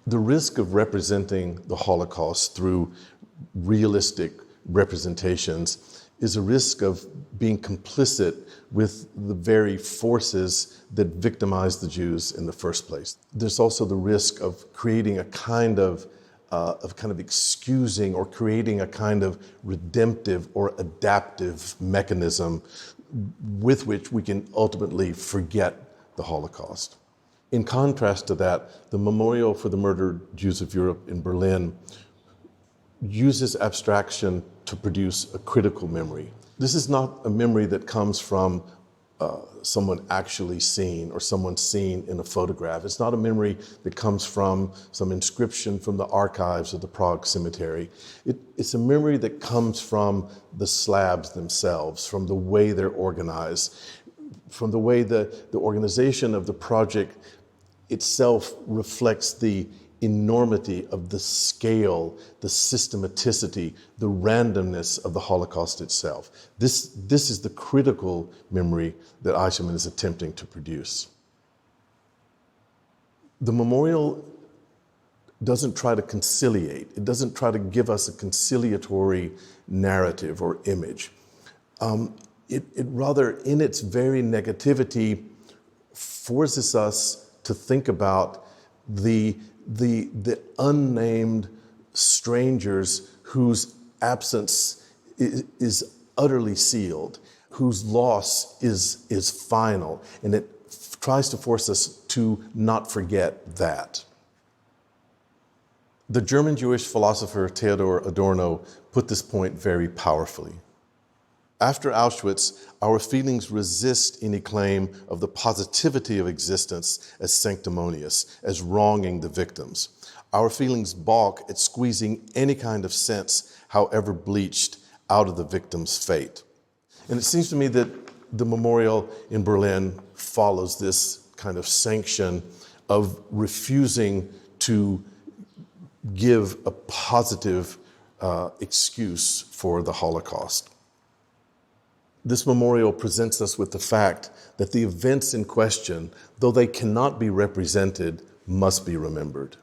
The risk of representing the Holocaust through realistic representations is a risk of being complicit with the very forces that victimized the Jews in the first place. There's also the risk of creating a kind of excusing or creating a kind of redemptive or adaptive mechanism with which we can ultimately forget the Holocaust. In contrast to that, the Memorial for the Murdered Jews of Europe in Berlin uses abstraction to produce a critical memory. This is not a memory that comes from someone actually seen or someone seen in a photograph. It's not a memory that comes from some inscription from the archives of the Prague Cemetery. It's a memory that comes from the slabs themselves, from the way they're organized, from the way the organization of the project itself reflects the enormity of the scale, the systematicity, the randomness of the Holocaust itself. This is the critical memory that Eichmann is attempting to produce. The memorial doesn't try to conciliate. It doesn't try to give us a conciliatory narrative or image. It rather, in its very negativity, forces us to think about the unnamed strangers whose absence is utterly sealed, whose loss is final, and it tries to force us to not forget that. The German Jewish philosopher Theodor Adorno put this point very powerfully. After Auschwitz, our feelings resist any claim of the positivity of existence as sanctimonious, as wronging the victims. Our feelings balk at squeezing any kind of sense, however bleached, out of the victim's fate. And it seems to me that the memorial in Berlin follows this kind of sanction of refusing to give a positive excuse for the Holocaust. This memorial presents us with the fact that the events in question, though they cannot be represented, must be remembered.